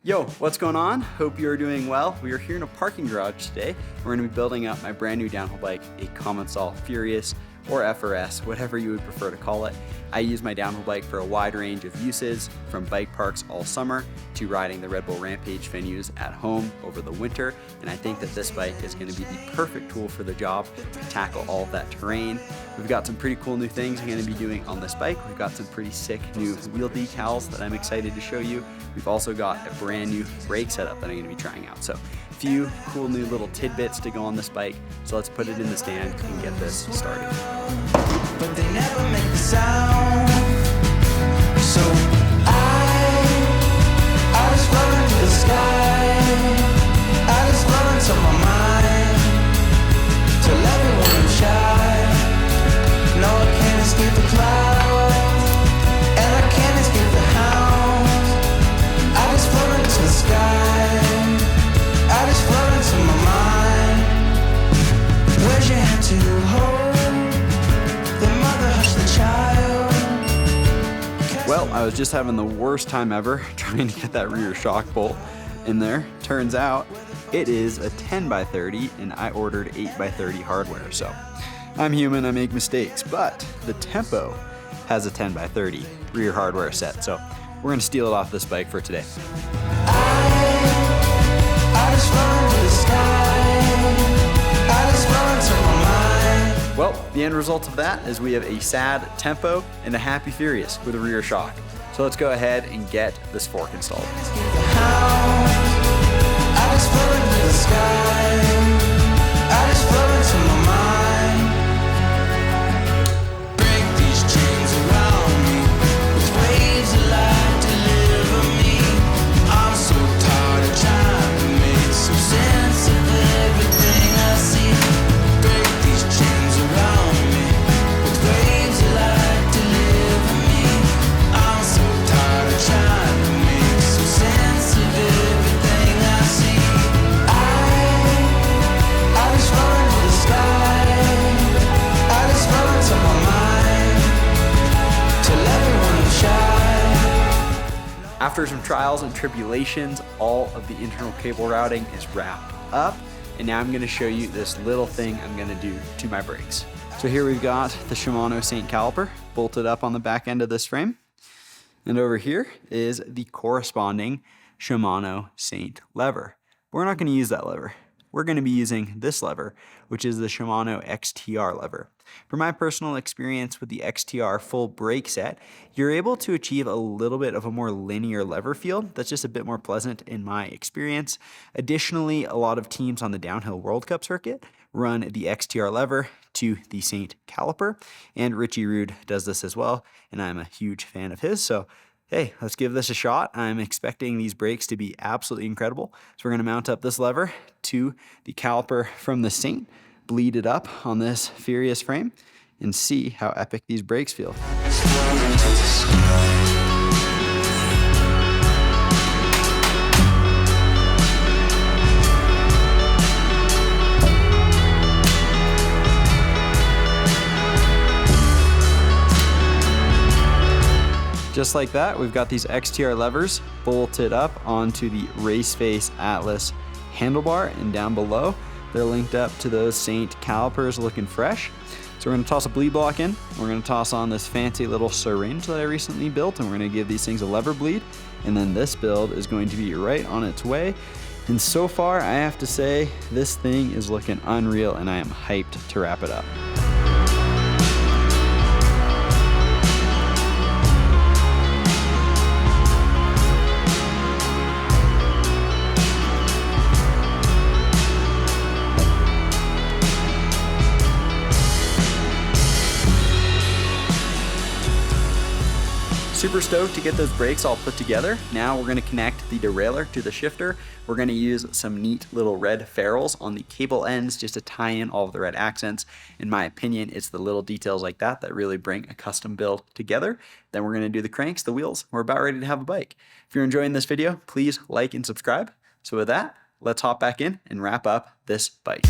Yo, what's going on? Hope you're doing well. We are here in a parking garage today. We're going to be building up my brand new downhill bike, a Commencal FRS or FRS, whatever you would prefer to call it. I use my downhill bike for a wide range of uses, from bike parks all summer to riding the Red Bull Rampage venues at home over the winter, and I think that this bike is going to be the perfect tool for the job to tackle all of that terrain. We've got some pretty cool new things I'm going to be doing on this bike. We've got some pretty sick new wheel decals that I'm excited to show you. We've also got a brand new brake setup that I'm going to be trying out. So a few cool new little tidbits to go on this bike. So let's put it in the stand and get this started. But they never make the sound. So I just float into the sky. I just float into my mind till everyone shine. No, I can't escape the clouds, and I can't escape the hounds. I just float into the sky. I just float into my mind. Where's your hand to hold? Well, I was just having the worst time ever trying to get that rear shock bolt in there. Turns out it is a 10x30 and I ordered 8x30 hardware. So I'm human, I make mistakes, but the Tempo has a 10x30 rear hardware set. So we're gonna steal it off this bike for today. I just float into the sky. I just float into my mind. Well, the end result of that is we have a sad Tempo and a happy Furious with a rear shock. So let's go ahead and get this fork installed. I just float into the sky. I just float into my mind. Break these chains around me with waves of light deliver me. I'm so tired of trying to make some sense of everything I see. Break these chains around me with waves of light deliver me. I'm so tired of trying to make some sense of everything I see. I just float into the sky. I just float into my mind till everyone shines. After some trials and tribulations, all of the internal cable routing is wrapped up. And now I'm going to show you this little thing I'm going to do to my brakes. So here we've got the Shimano Saint caliper bolted up on the back end of this frame. And over here is the corresponding Shimano Saint lever. But we're not going to use that lever. We're going to be using this lever, which is the Shimano XTR lever. From my personal experience with the XTR full brake set, you're able to achieve a little bit of a more linear lever feel that's just a bit more pleasant in my experience. Additionally, a lot of teams on the downhill World Cup circuit run the XTR lever to the Saint caliper, and Richie Rude does this as well, and I'm a huge fan of his. So hey, let's give this a shot. I'm expecting these brakes to be absolutely incredible. So we're going to mount up this lever to the caliper from the Saint, bleed it up on this Furious frame, and see how epic these brakes feel. Just like that, we've got these XTR levers bolted up onto the Race Face Atlas handlebar, and down below, they're linked up to those Saint calipers looking fresh. So we're gonna toss a bleed block in. We're gonna toss on this fancy little syringe that I recently built, and we're gonna give these things a lever bleed. And then this build is going to be right on its way. And so far, I have to say, this thing is looking unreal, and I am hyped to wrap it up. Super stoked to get those brakes all put together. Now we're gonna connect the derailleur to the shifter. We're gonna use some neat little red ferrules on the cable ends just to tie in all of the red accents. In my opinion, it's the little details like that that really bring a custom build together. Then we're gonna do the cranks, the wheels. We're about ready to have a bike. If you're enjoying this video, please like and subscribe. So with that, let's hop back in and wrap up this bike.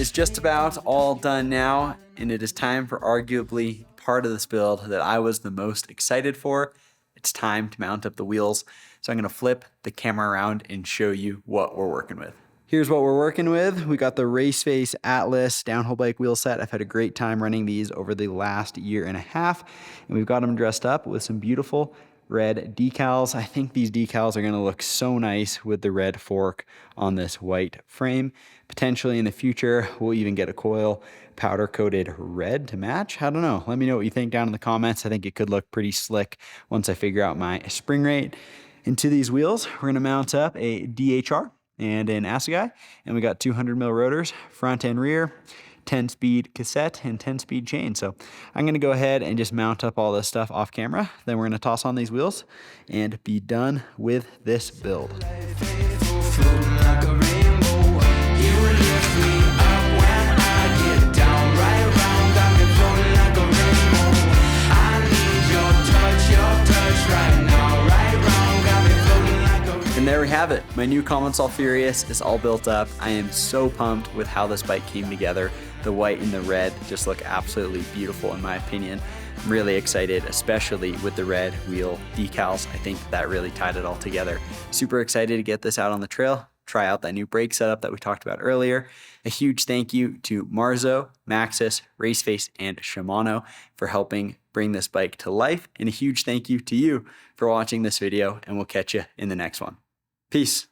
is just about all done now, and it is time for arguably part of this build that I was the most excited for. It's time to mount up the wheels. So I'm gonna flip the camera around and show you what we're working with. Here's what we're working with. We got the Race Face Atlas downhill bike wheel set. I've had a great time running these over the last year and a half, and we've got them dressed up with some beautiful red decals. I think these decals are gonna look so nice with the red fork on this white frame. Potentially in the future, we'll even get a coil powder coated red to match. I don't know. Let me know what you think down in the comments. I think it could look pretty slick once I figure out my spring rate. Into these wheels, we're gonna mount up a DHR and an Assegai, and we got 200 mil rotors, front and rear, 10-speed cassette and 10-speed chain. So I'm gonna go ahead and just mount up all this stuff off camera. Then we're gonna toss on these wheels and be done with this build. Floating like a rainbow, you would lift me up when I get down. Right round, got me floating like a rainbow. I need your touch right now. Right round, got me floating like a rainbow. And there we have it. My new Commencal FRS is all built up. I am so pumped with how this bike came together. The white and the red just look absolutely beautiful in my opinion. I'm really excited, especially with the red wheel decals. I think that really tied it all together. Super excited to get this out on the trail, try out that new brake setup that we talked about earlier. A huge thank you to Marzo, Maxxis, Raceface, and Shimano for helping bring this bike to life. And a huge thank you to you for watching this video, and we'll catch you in the next one. Peace.